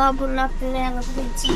Labu lapelēla pēc.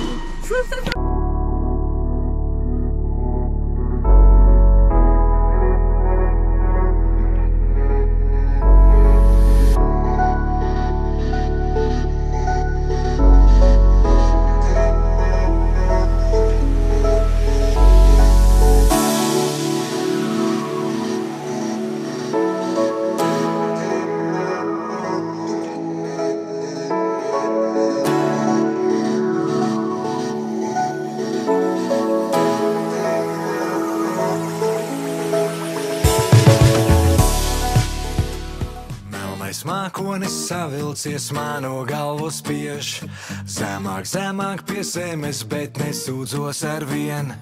Mākonis savilcies, mano galvu spiež. Zemāk, zemāk pie zemes, bet nesūdzos ar vien.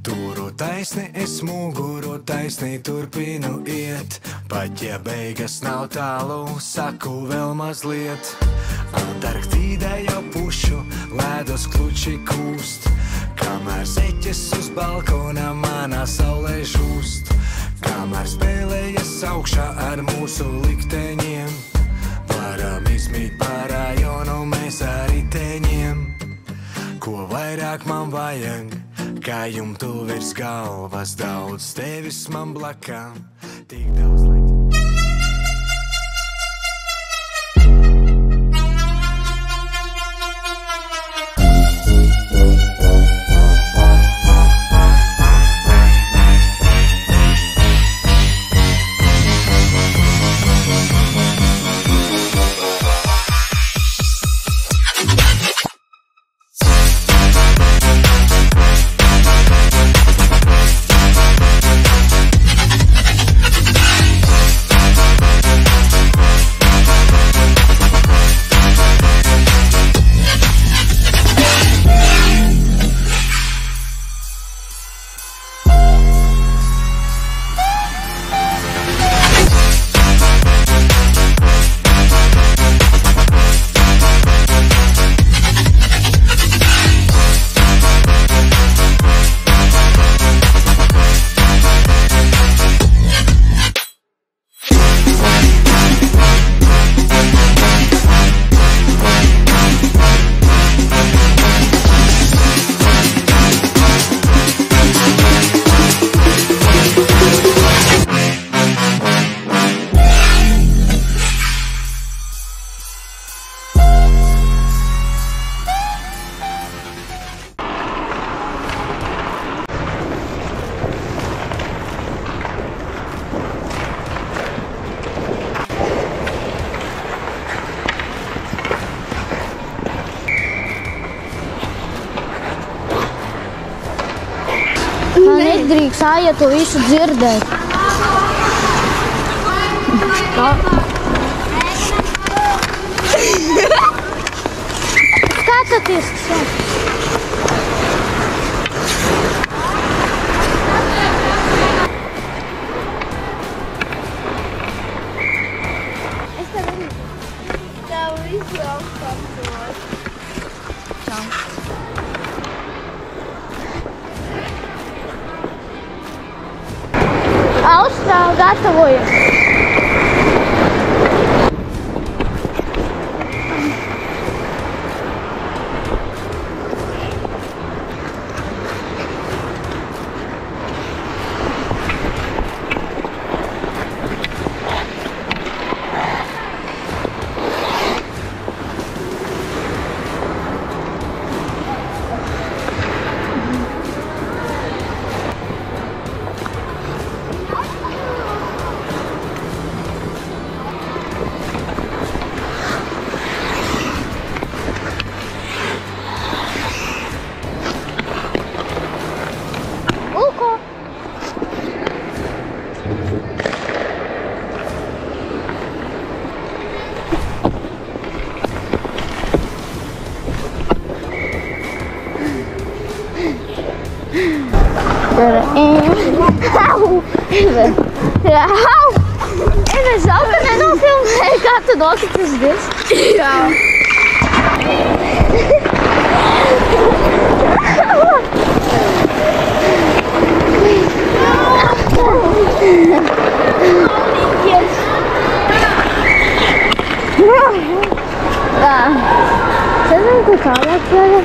Turu taisni, es muguru taisni turpinu iet. Pat ja beigas nav tālu, saku vēl mazliet. Antarktīdā jau pušu, ledus kluči kūst. Kamēr zeķes uz balkona manā saulē žūst. Kamēr spēlējas augšā ar mūsu likteņiem. Varam izmīt pa rajonu mēs ar riteņiem. Ko vairāk man vajag, kā jumtu virs galvas. Daudz tevis man blakām, tik daudz laiks. Nedrīkst Aija to visu dzirdēt. Skatāties, kas jau. Es tev visu augstāk to. Čau. Austrāli gatavojas. Es žēl, ka nenofilmēju, kā tu noticis dievs. Jā. Jā. Es nezinu, ko kādāk tagad.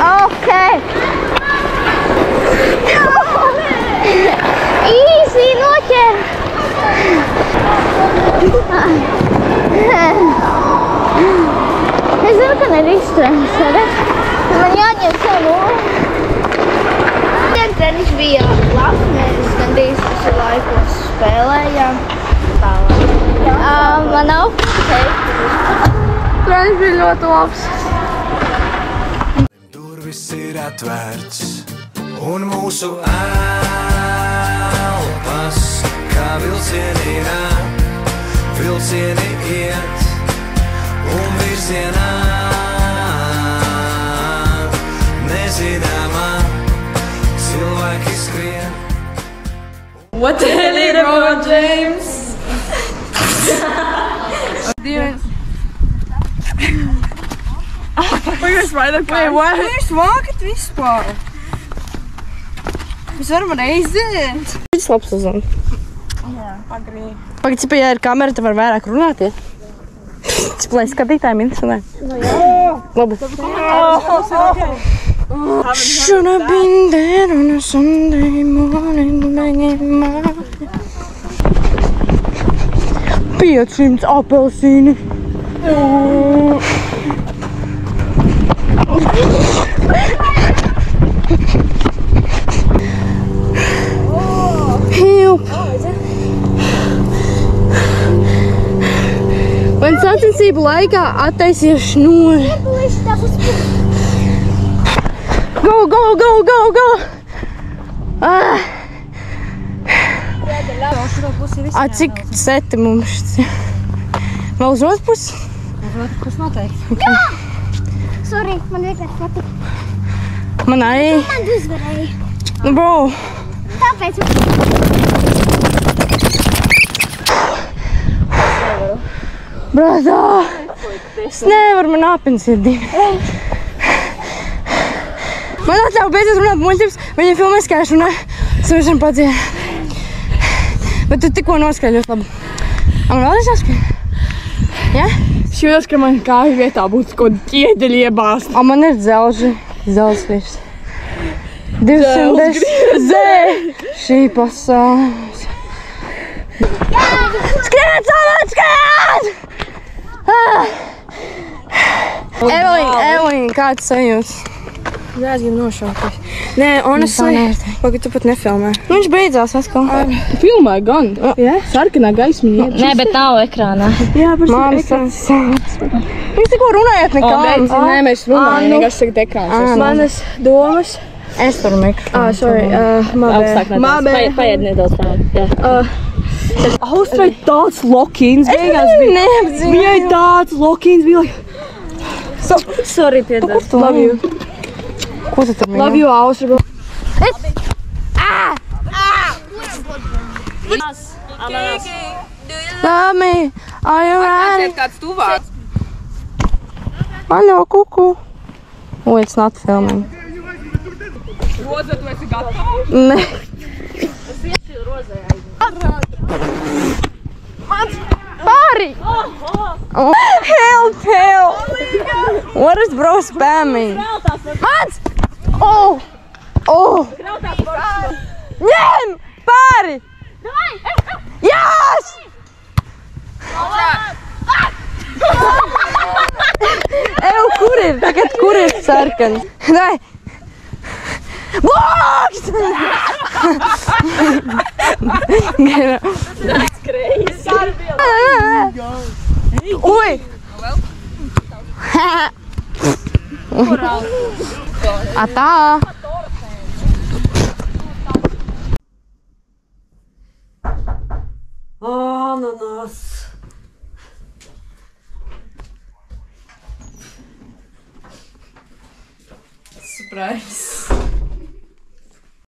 Okay. Īsi noķer. Es zinu, ka nedrīkst trenis, redz? Man jāņem sev nulli. Trenis bija labs, mēs gandrīz visu laiku spēlējām. Man nav teikt. Trenis bija ļoti labs. Durvis ir atvērts un mūsu elpas, kā vilcieni nāk, vilcieni iet un virzienā nezināmā cilvēki skrien. What the hell, LeBron James? Pagaidiet, vai jūs mākat vispār? Mēs varam aiziet. Viņš labs uzzvan. Jā, agrī. Pagaid, ja ir kamera, tad var vairāk runāt, ja? Cip, lai skatītājiem interesē. Labi. Should have been there on a Sunday morning, begging my 500 apelsīni. Help! Man sacensību laikā attaisies šnuri. Go, go, go, go, go! Cik seti mums? Vēl uz otru pusi? Uz otru pusi noteikti. Jā! Sorry, man vienkārši patīk. Man arī. Man uzvarēja. Nu, bro. Tāpēc. Brāzā! Es nevaru, man āpens ir divi. Man atļauj beidzot runāt muļķības, viņa filmēs, kā es runāju. Es visam padzienu. Bet tu tikko noskaļ ļoti labi. Man vēlreiz jāskaļ? Ja? Šķiet, ka man kāju vietā būtu kaut ķieģeļi iebāzt. Man ir dzelži. Dzelzsvirs. 210 zē! Šī pasaules. Skriet, salāt, skriet! Evelīna, kāds sajūts? Jā, es gribu nošauties. Nē, honestly, pagaid, tu pat nefilmē. Viņš beidzās atkal. Filmē gan. Jā? Sarkanā gaismiņa. Nē, bet nav ekrānā. Jā, par Māmas sāc. Jūs tikko runājāt nekām. Nē, mēs runājam, vienkārši tagad ekrāns. Manas domas. Es tur mikrofonu. Sorry, Paiet nedaudz tā. Austrai tāds lokīns beigās bija. Neapzinu. Viņai tāds lokīns bija. Sorry, piedod. Love you. Ko tu tur mīli? Love you, Austra. Love me, are you ready? Kāds tuvāks. Hello, kuku. Oh, it's not filming. Roza, tu esi gatavs? Ne. Pāri! Oh. Help, help! What is bro spamming? Mans! Oh! Oh! Ņem! Pāri! Yes! Ew, kur ir sarkans? Nē! Blokst! That's crazy. Ui! Atā! Ananas. Surprise.